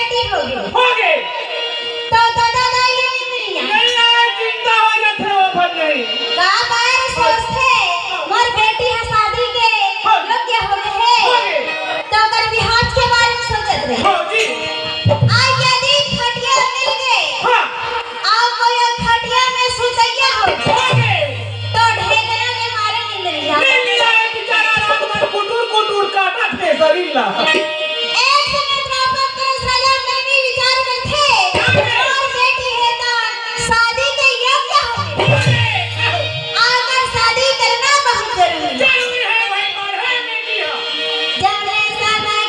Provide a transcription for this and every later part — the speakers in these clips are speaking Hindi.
बेटी हो गई हो गए तो दादा दाई ले नहीं आए चिंता हो न थे वो बन नहीं का बार सोचते मोर बेटी है शादी के योग्य हो गए तो अगर बिहार के बारे में सोचत रहे हो जी आज यदि खटिया मिल गए हां आप कोई खटिया में सुतैया हो गए तो ढेकना में मारे नींद नहीं आती नहीं आए बेचारा रात भर कुटुर कुटुर काटा थे शरीर ला एक सेकंड में अपन तो सजा में भी विचार करते और बेटी है तो शादी के योग्य हो आकर शादी करना बहुत जरूरी है भाई और है बेटी हो जाने समय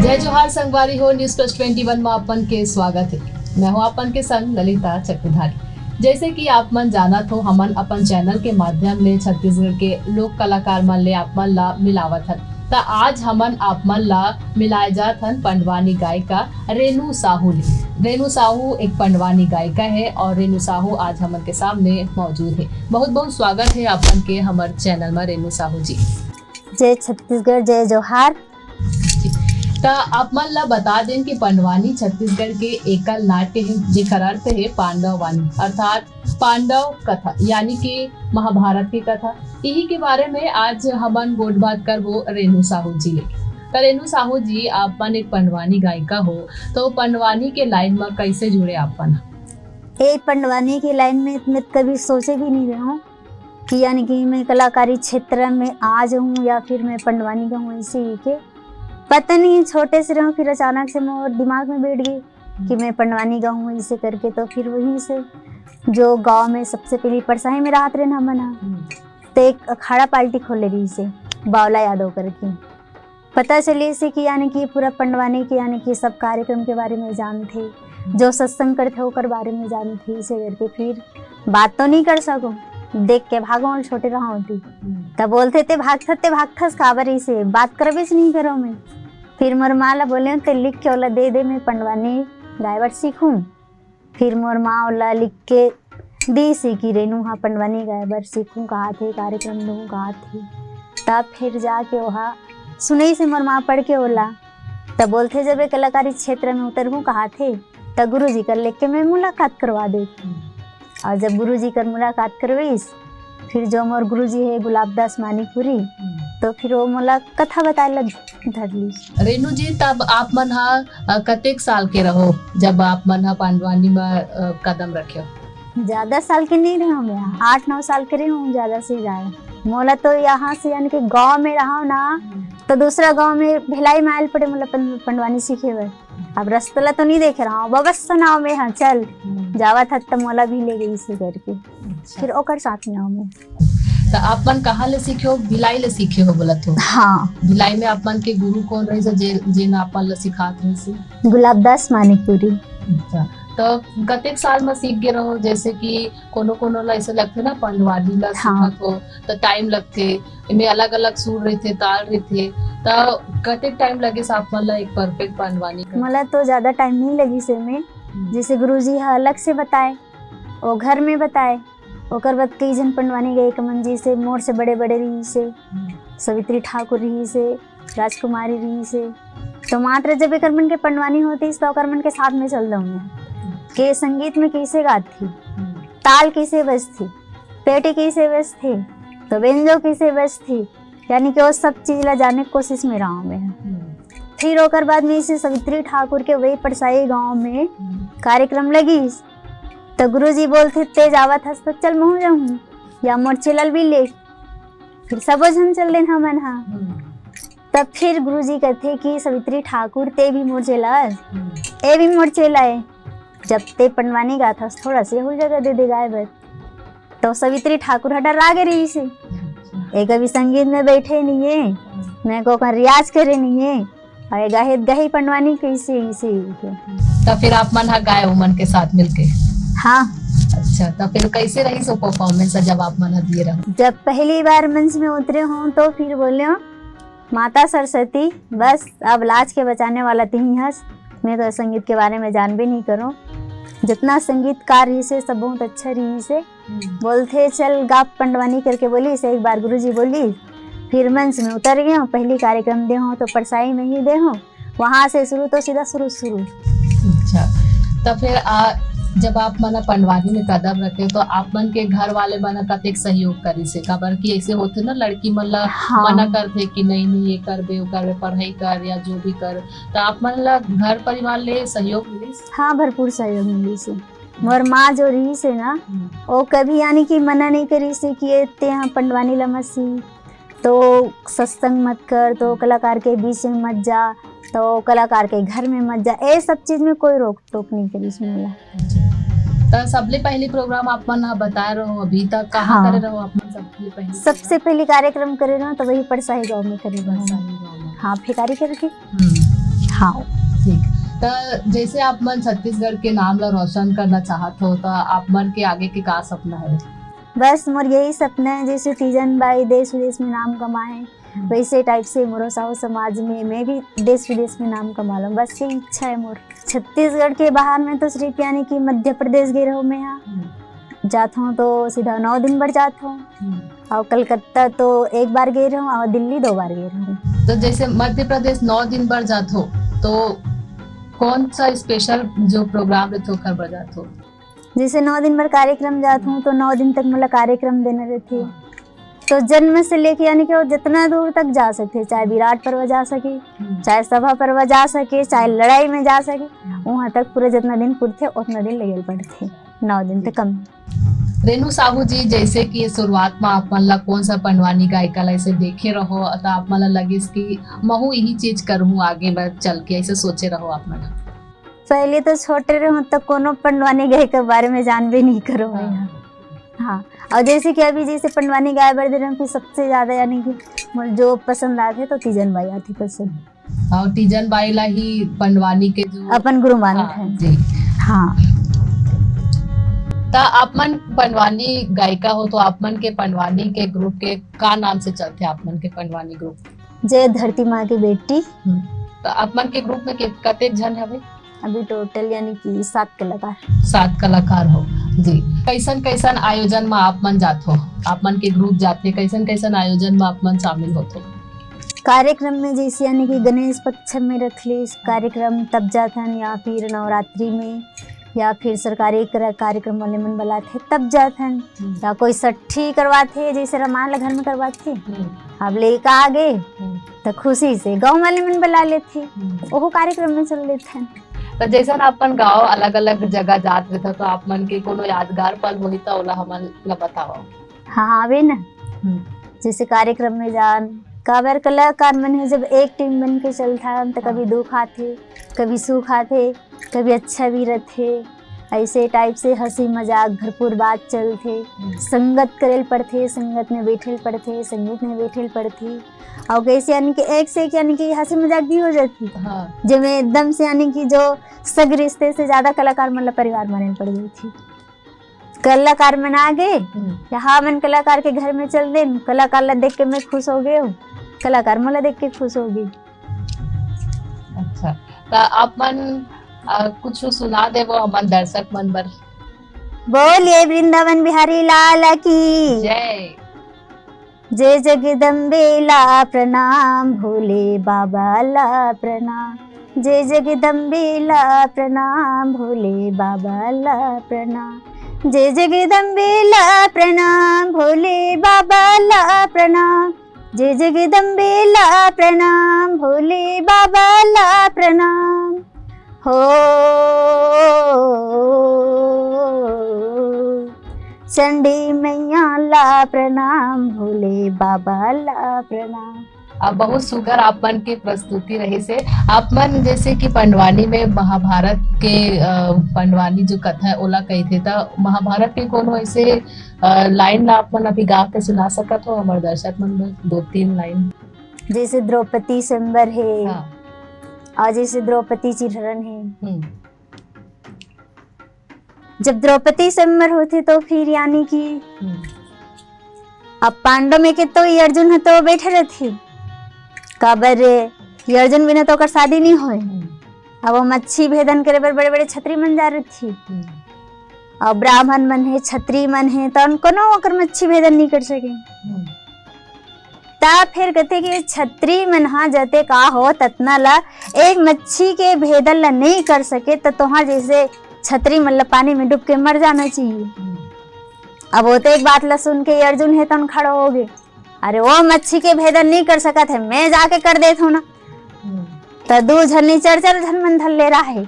जय जोहार संगवारी हो न्यूज प्लस 21 में अपन के स्वागत है। मैं हूँ अपन के संग ललिता चक्रधारी। जैसे कि आप मन जानत हो हमन अपन चैनल के माध्यम ले छत्तीसगढ़ के लोक कलाकार मन ले आप मन ला मिलावत हन। ता आज हमन आप मन ला मिलाए जात हन पंडवानी गायिका रेणु साहू ले। रेणु साहू एक पंडवानी गायिका है और रेणु साहू आज हमन के सामने मौजूद है। बहुत बहुत स्वागत है अपन के हमारे चैनल में रेणु साहू जी। जय छत्तीसगढ़ जय जोहार। तो आप मन ला बता दें कि पंडवानी छत्तीसगढ़ के एकल नाट्य है जेकर अर्थ है पांडव वाणी अर्थात पांडव कथा यानी कि महाभारत की कथा। यही के बारे में आज हमन गोट बात करबो रेणु साहू जी ले। तो रेणु साहू जी आप मन एक पंडवानी गायिका हो तो पंडवानी के लाइन में कैसे जुड़े आप मन? पंडवानी की लाइन में मैं कभी सोचे भी नहीं रहा हूँ कि यानी कि मैं कलाकारी क्षेत्र में आ जाऊँ या फिर मैं पंडवानी का हूँ। ऐसे ही के पता नहीं छोटे से रहूँ फिर अचानक से मोर दिमाग में बैठ गई कि मैं पंडवानी गाँव हूँ इसे करके। तो फिर वहीं से जो गांव में सबसे पहले परसाई में राहत रहे मना तो एक अखाड़ा पार्टी खोले रही से बावला यादव करके पता चले से कि यानी कि पूरा पंडवानी के यानी कि सब कार्यक्रम के बारे में जानते जो सत्संग करते होकर बारे में जानते इसे करके फिर बात तो नहीं कर सकूँ देख के भागो छोटे रहा होती तब बोलते थे भागथस काबर इसे बात करबे से नहीं करो मैं। फिर मोर माँ ला बोले तो लिख के ओला दे मैं पंडवानी गायबर सीखूं। फिर मोर माँ ओला लिख के दी सी कि रेणु हाँ पंडवानी गायबर सीखूं कहा थे कार्यक्रम दूँ कहा थे। तब फिर जाके वहाँ सुनई से मोर माँ पढ़ के ओला तब बोलते जब कलाकारी क्षेत्र में उतरहूँ कहा थे तब गुरु जी कर लेके मैं मुलाकात करवा देती। और जब गुरुजी कर मुलाकात करवाईस फिर जो मोर गुरुजी है गुलाबदास मानिकपुरी तो फिर वो मोला कथा बताए लग धरली। रेणु जी तब आप मन हा कतेक साल के रहो जब आप मन हा पांडवानी में कदम रखे? ज्यादा साल के नहीं रहा मैं 8-9 साल के रही हूँ ज्यादा से ज्यादा। मोला तो यहाँ से यानी कि गाँव में रहा ना तो दूसरा गाँव में भिलाई माइल पड़े मोला पंडवानी सीखे हुए। अब रस्तला तो नहीं देख रहा हूँ बबस नाव में हाँ चल जावा था तब मोला भी ले गई इसे करके फिर ओकर साथ में आओ मैं। तो आप मन कहाँ ले सीखे हो? भिलाई ले सीखे हो बोला तो? हाँ भिलाई में आप मन के गुरु कौन रहे जे आप मन ला सिखात रहे से? गुलाबदास मानिकपुरी। अच्छा तो कतेक साल में सीख गए रहो? जैसे कि कोनो ला ऐसे लगते ना पंडवानी ला सीखत हो तो टाइम लगते इनमें अलग अलग सुर रहते ताल रहते तो कतेक टाइम लगे आप मन ला एक परफेक्ट पंडवानी का? मला तो ज्यादा टाइम नहीं लगी से में जैसे गुरुजी हा अलग से बताए वो घर में बताए ओकर बाद कई जन पंडवानी गए कमन जी से मोर से बड़े रही से सवित्री ठाकुर रही से राजकुमारी रही से तो मात्र जब एक मन के पंडवानी होती तो ओकर मन के साथ में चल रहा हूँ के संगीत में कैसे गाती ताल कैसे बजती पेटी कैसे बजती तो बेंजो कैसे बजती यानी कि वो सब चीज ला जाने की कोशिश में रहा हूँ मैं। फिर ओकर बाद में इसे सवित्री ठाकुर के वही परसाई गांव में कार्यक्रम लगी तो गुरुजी बोलते तेज आवत हस तो चल महू जाऊँ या मोर चलल भी ले फिर सब जन चल लेना मन हा। तब फिर गुरुजी कहते कि सवित्री ठाकुर ते भी मोर चला ए भी मोर चलाए जब ते पंडवानी गा था थोड़ा से हुल जगह दे दे गाय बस तो सवित्री ठाकुर हटा रागे रही से एक अभी संगीत में बैठे नहीं है मैं को रियाज करे नहीं है और गाहे गही पंडवानी कैसे इसे के। तो फिर आप मन गाए उमन के साथ मिलके। हाँ, अच्छा, तो फिर कैसे रही सो परफॉर्मेंस जब आप मन दिए रहो? जब पहली बार मंच में उतरे हों तो फिर बोले हो माता सरस्वती बस अब लाज के बचाने वाला तीन हंस, मैं तो संगीत के बारे में जान भी नहीं करूँ, जितना संगीतकार रही से सब बहुत अच्छा रही से बोलते चल गा पंडवानी करके बोली से एक बार गुरुजी बोली, फिर मंच में उतर गए हूँ, पहली कार्यक्रम दे हो तो परसाई में ही दे हो, वहाँ से शुरू तो सीधा शुरू। अच्छा, तो फिर जब आप मना पंडवानी में कदम रखे तो आप मन के घर वाले मना कतेक सहयोग करी से, खबर कि ऐसे होते ना लड़की मन ला मना करते कि नहीं ये कर बे पढ़ाई कर या जो भी कर, तो आप मन ला घर परिवार ले सहयोग मिली? हाँ, भरपूर सहयोग मिली से। मोर माँ जो रही से ना वो कभी यानी कि मना नहीं करी से कि यहाँ पंडवानी ला मत सी, तो सत्संग मत कर, तो कलाकार के बीच में मत जा, तो कलाकार के घर में मत जा, ये सब चीज में कोई रोक टोक नहीं करी सुनला। तो सबले पहली प्रोग्राम आप मन बता रहे हो अभी तक कहाँ करे रहो आप मन? सबसे पहली कार्यक्रम करे रहो तो वही परसाही गाँव में करे रहो। हाँ, भिखारी करके। हाँ, ठीक। तो जैसे आप मन छत्तीसगढ़ के नाम ला रोशन करना चाहते हो तो आप मन के आगे के का सपना है? बस मोर यही सपना है जैसे तीजन बाई देश विदेश में नाम कमाए, वैसे टाइप से मोरो साहू समाज में मैं भी देश विदेश में नाम कमा लूँ, बस यही इच्छा है मोर। छत्तीसगढ़ के बाहर में तो सिर्फ यानी कि मध्य प्रदेश गई रहूँ मैं, यहाँ जाता हूँ तो सीधा 9 दिन भर जाता हूँ, और कलकत्ता तो एक बार गई रहूँ और दिल्ली 2 बार गई रहूँ। तो जैसे मध्य प्रदेश 9 दिन भर जाते हो तो कौन सा स्पेशल जो प्रोग्राम रहते हो कर बजाते हो? जैसे 9 दिन भर कार्यक्रम जाता हूँ तो 9 दिन तक मतलब कार्यक्रम देने रहते, तो जन्म से लेके यानी कि वो जितना दूर तक जा सकते, चाहे विराट पर्व जा सके, चाहे सभा पर्व जा सके, चाहे लड़ाई में जा सके, वहाँ तक पूरे जितना दिन पूरते उतना दिन लगे पड़ते, 9 दिन तक कम। रेणु साहू जी, जैसे कि शुरुआत में आप मन ला कौन सा पंडवानी गायिका ला ऐसे देखे रहो तो आप मन ला लगे कि महू यही चीज करूँ आगे मैं चल के, ऐसे सोचे रहो आप मन? पहले तो छोटे रहो तो कोनो पंडवानी गाय के बारे में जान भी नहीं करो। हाँ, और जैसे कि अभी जैसे पंडवानी गाय बढ़ रहे हैं, सबसे ज्यादा यानी कि जो पसंद आते तो तीजन बाई आती पसंद, और तीजन बाई ला ही पंडवानी के जो अपन गुरु मानते हैं जी। हाँ, तो आप मन पंडवानी गायिका हो तो आप मन के पंडवानी के ग्रुप के का नाम से चलते? आप मन के पंडवानी ग्रुप जय धरती माँ की बेटी। तो आप मन के ग्रुप में कतेक जन है? अभी टोटल यानी कि 7 कलाकार। 7 कलाकार हो जी। कैसन कैसन आयोजन में आप मन जाते हो? आप मन के ग्रुप जाते, कैसन कैसन आयोजन में आप मन शामिल होते? कार्यक्रम में जैसे यानी कि गणेश पक्ष में रख ली कार्यक्रम तब जाते हैं, या फिर नवरात्रि में, या फिर सरकारी कार्यक्रम वाले मन बुलाते तब जाते हैं, या कोई सट्ठी करवाते जैसे रामायण घर में करवाते, अब लेकर आ गए तो खुशी से गाँव वाले मन बुला लेते, वो कार्यक्रम में चल लेते हैं। तो जैसा अपन गाँव अलग अलग जगह जात रहता तो आप मन के कोनो यादगार पल होई तो ओला हमन ला बताओ। हाँ, आवे ना, जैसे कार्यक्रम में जान काबर कलाकार मन है जब एक टीम बन के चलता है तो कभी दुख आते, कभी सुख आते, कभी अच्छा भी रहते, ऐसे टाइप से हंसी मजाक भरपूर बात चलते, संगत करेल पड़ते, संगत में बैठेल पड़ते, संगीत में बैठेल पड़ती, और कैसे यानी कि एक से एक यानी कि हंसी मजाक भी हो जाती। हाँ। जब एकदम से यानी कि जो सग रिश्ते से ज्यादा कलाकार मतलब परिवार माने पड़ गई थी, कलाकार मन आ गए, हाँ मन कलाकार के घर में चल दे, कलाकार ला देख के मैं खुश हो गए, कलाकार मला देख के खुश हो गई। अच्छा, तो आप मन कुछ सुना दे वो हमारे दर्शक मन बर। बोलिए वृंदावन बिहारी लाल की जय। जय जगदम्बे ला प्रणाम, भोले बाबा ला प्रणाम, जय जगदम्बे ला प्रणाम, भोले बाबा ला प्रणाम, जय जगदम्बे ला प्रणाम, भोले बाबा ला प्रणाम, जय जगदम्बे ला प्रणाम, भोले बाबा ला प्रणाम। हो चंडी मैया ला प्रणाम, भोले बाबा ला प्रणाम। अब बहुत सुगर आप मन की प्रस्तुति रही से। आप मन जैसे कि पंडवानी में महाभारत के पंडवानी जो कथा है ओला कहते था, महाभारत के कोनो ऐसे लाइन ला आप मन अभी गा के सुना सकत हो हमारे दर्शक मन में 2-3 लाइन? जैसे द्रौपदी स्वयंवर है, हाँ। और जैसे द्रौपदी जी हरण है, जब द्रौपदी स्वयंवर होते तो फिर यानी कि अब पांडव में के तो ये अर्जुन है तो बैठे रहते काबर ये अर्जुन बिना तो कर शादी नहीं होए। अब वो मच्छी भेदन करे बर बड़े बड़े छतरी मन जा रही थी, और ब्राह्मण मन है छतरी मन है तो उनको न होकर मच्छी भेदन नहीं कर सके। ता फिर कहते कि छतरी मन हाँ जते का हो ततना ला एक मच्छी के भेदन ला नहीं कर सके तो तुहार जैसे छतरी मतलब पानी में डूब के मर जाना चाहिए। अब वो तो एक बात ला सुन के अर्जुन है तो खड़ा हो गए, अरे वो मच्छी के भेदन नहीं कर सका थे मैं जाके कर देता हूँ ना। तो दो झन चर झन मन धल ले रहा है।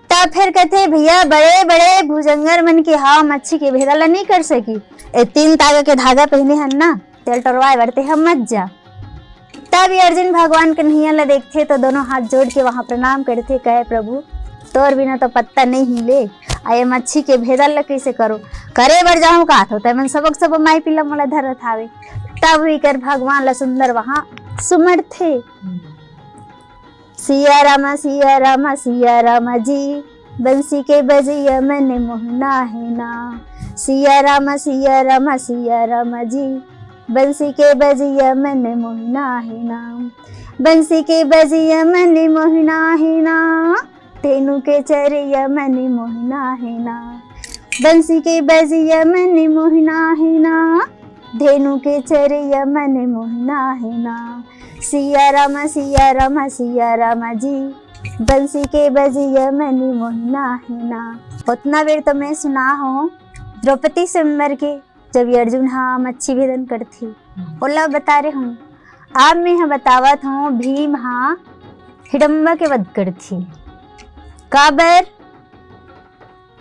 तब फिर कहते भैया बड़े बड़े भुजंगर मन की हाँ मच्छी के भेदन ला नहीं कर सकी, 3 तागा के धागा पहने हन ना तेल टरवाए बढ़ते हम मत जा। तब अर्जुन भगवान कन्हैया ला देखते तो दोनों हाथ जोड़ के वहां प्रणाम करते, कहे प्रभु तोर बिना तो पत्ता नहीं हिले, आये मच्छी के भेदल ला कैसे करो, करे बर जाऊं का होता मन सब माई पिला मोला धरत हावे। तब ही कर भगवान ला सुंदर वहां सुमर थे। सिया रामा जी बंसी के बजिया मन मोहना है ना। सिया रामा जी बंसी के बजिया मन मोहना है ना। बंसी के बजिया मन मोहना है ना, तेनू के चरिया मन मोहना है ना। बंसी के बजिया मन मोहना है ना, धेनु के चरिया मन मोहना है ना। सिया रामा जी बंसी के बजिया मन मोहना है ना। उतना बेर तो मैं सुना हूँ द्रौपदी स्वयंवर के जब अर्जुन हाँ मच्छी भेदन करती ओला बता रहे हूँ। अब मैं बतावत हूँ भीम हाँ हिडम्बा के वध करती काबर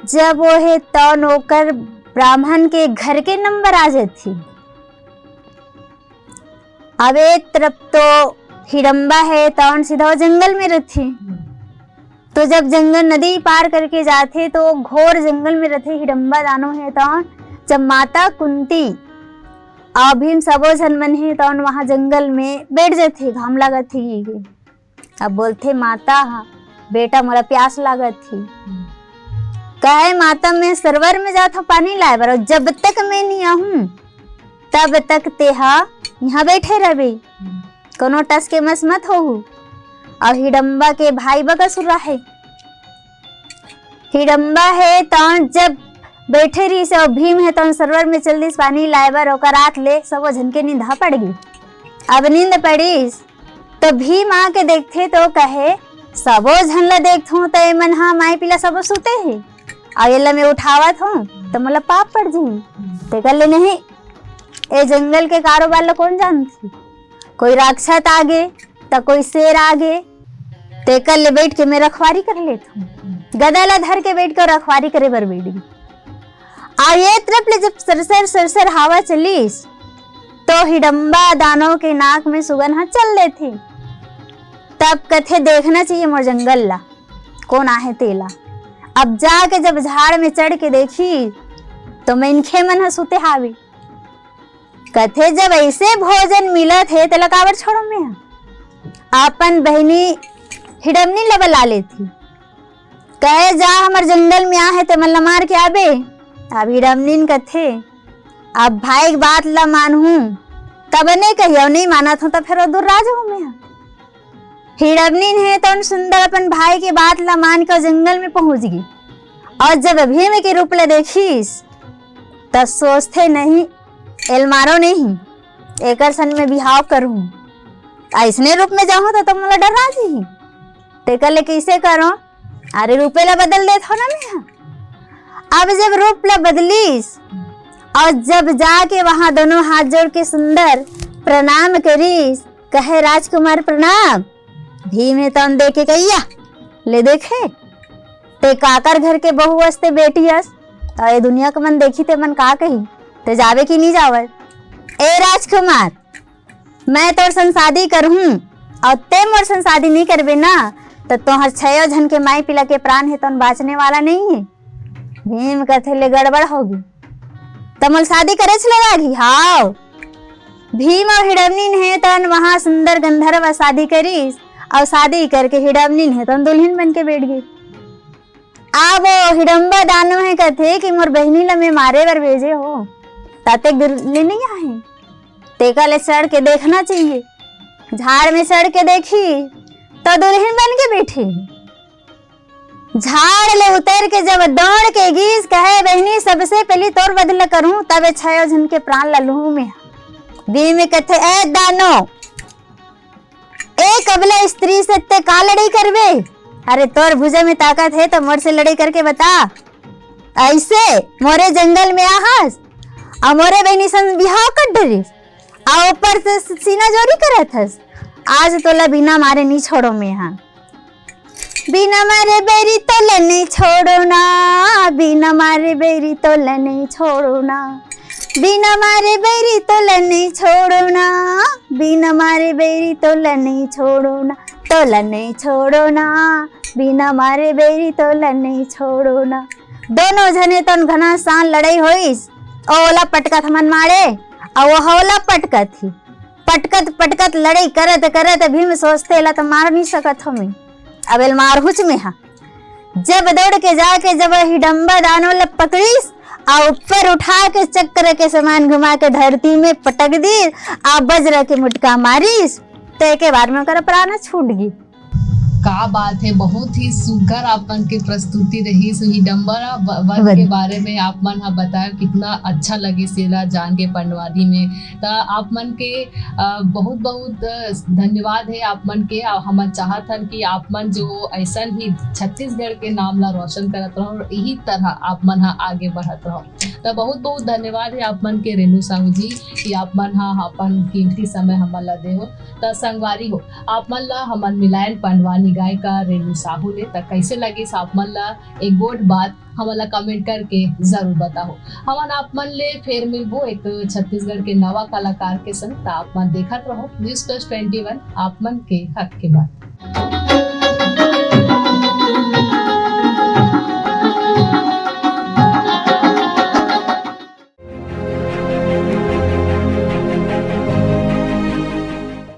जब वो है तो नौकर ब्राह्मण के घर के नंबर आ जाती। अब एक तरफ तो हिडम्बा है तो सीधा वो जंगल में रहती, तो जब जंगल नदी पार करके जाते तो घोर जंगल में रहते हिडम्बा दानो है तो जब माता कुंती और भीम सबो जन मन है तो वहां जंगल में बैठ जाते, घाम लागत थी। अब बोलते माता हाँ बेटा मोला प्यास लागत थी, कहे माता मैं सरोवर में जाता पानी लाए बर, जब तक मैं नहीं आऊं तब तक तेहा यहाँ बैठे रहे, कोनो टस के मस मत हो। और हिडम्बा के भाई बकासुर है, हिडम्बा है तो जब बैठे रही से और भीम है तो सरोवर में चल दी पानी लाए बर ओकर रात ले सब झनके नींद पड़ गई। अब नींद पड़ी तो भीम आके देखते तो कहे सबो झन ला देखत हूँ तो मन हाँ माई पिला सबो सुते है और ये मैं उठावत हूँ तो मतलब पाप पड़ जी। ते कर ले नहीं ए जंगल के कारोबार ला कौन जानती, कोई राक्षस आगे तो कोई शेर आगे, ते कर ले बैठ के मैं रखवारी कर लेता हूँ। गदा ला धर के बैठ कर रखवारी करे बर बैठ गई। और ये तरफ ले जब सरसर हवा चलीस तो हिडम्बा दानव के नाक में सुगंध चल लेती। तब कथे देखना चाहिए मोर जंगल ला कौन आहे तेला। अब जाके जब झाड़ में चढ़ के देखी तो मनखे मन सुते हावी, कथे जब ऐसे भोजन मिला थे तेला काबर छोड़ो मैं अपन बहनी हिडमनी ला बुला लेती, कहे जा हमर जंगल में आहे ते मन ला मार के आबे। अब हिडमनीन कथे अब भाई बात ला मानहूं तब नहीं कहियो, नहीं माना था तो फिर दूर राज हूं मैं। हिडमनीन है तो सुंदर अपन भाई के बात ला मान कर जंगल में पहुंच गई। और जब भीम के रूप ला देखीस तब सोचते नहीं एल मारो नहीं एकर सन में बिहाव करूं, ऐसने रूप में जाऊं तो तुम डर राजी तेकर ले कैसे करो, अरे रूपे ला बदल देत हो ना मैं। अब जब रूप ला बदलीस और जब जाके वहां दोनों हाथ जोड़ के सुंदर प्रणाम करीस, कहे राजकुमार प्रणाम। भीम ने तन देखे कहिया ले देखे ते काकर घर के बहू वस्ते बेटी हस तो ये दुनिया का मन देखी ते मन का कही ते जावे की नहीं जावत। ए राजकुमार मैं तोर संग शादी करहूं और ते मोर संग शादी नहीं करबे ना तो तोहर 6 जन के माई पिला के प्राण है तो बाँचने वाला नहीं है। भीम कथे ले गड़बड़ होगी तमल शादी करे चले लागी। हाँ भीम और हिडमनी है तो वहां सुंदर गंधर्व शादी करीस और शादी करके हिडमनी है तो दुल्हन बन के बैठ गई। अब वो हिडम्बा दानो है कहते कि मोर बहनी ला में मारे बर भेजे हो ताते गिरले नहीं आए, तेका ले चढ़ के देखना चाहिए। झाड़ में चढ़ के देखी तो दुल्हन बन के बैठी। झाड़ ले उतर के जब दौड़ के गीस कहे बहनी सबसे पहले तोर बदला करूं तब 6 जन के प्राण ललू में दी में कथे ए दानो एक अबला स्त्री से ते का लड़ाई करवे, अरे तोर भुजा में ताकत है तो मोर से लड़ाई करके बता। ऐसे मोरे जंगल में आहस और मोरे बहनी सन बिहाव कर डरी और ऊपर से सीना जोरी करत हस। आज तोला बिना मारे नहीं छोड़ो मैं, हाँ बिना मारे बेरी तोला नहीं छोड़ो ना, बिना मारे बेरी तोला नहीं छोड़ो ना, बिना मारे बेरी तोला नहीं छोड़ो ना, बिना मारे बेरी तोला नहीं छोड़ो ना, तोला नहीं छोड़ो ना, बिना मारे बेरी तोला नहीं छोड़ो ना। दोनों जने तो घना सान लड़ाई होइस, ओला पटकत मन मारे और वो हौला पटकत ही पटकत पटकत लड़ाई करत करत भीम सोचते ला तो मार नहीं सकत हमें अब एल मार हुच में हा। जब दौड़ के जाके जब हिडम्बा दानो ला पकड़ीस और ऊपर उठा के चक्कर के समान घुमा के धरती में पटक दी आ बजरा के मुटका मारीस तो एक बार में कर प्राण छूट गई। का बात है, बहुत ही सुघर आपन के प्रस्तुति रही। हिडम्बा वन के बारे में आप मन हा बताया, कितना अच्छा लगे सेला जान के पंडवानी में। तो आप मन के बहुत बहुत धन्यवाद है आप मन के। हम चाहत हन कि आप मन जो ऐसा ही छत्तीसगढ़ के नाम ला रोशन करत रहो और यही तरह आप मन हा आगे बढ़त रहो। तो बहुत बहुत धन्यवाद है आप मन के रेणु साहू जी कि आप मन हा अपन कीमती समय हमन ला दे हो। तो संगवारी हो आप मन ला हमन मिलायन पंडवानी गायिका रेणु साहू ले। तो कैसे लगी आप मन ला एक गोट बात हमला कमेंट करके जरूर बताओ। हमन आप मन ले फिर मिलबो एक छत्तीसगढ़ के नवा कलाकार के संग। आप मन देखत रहो न्यूज़ प्लस 21 आप मन के हक के बात।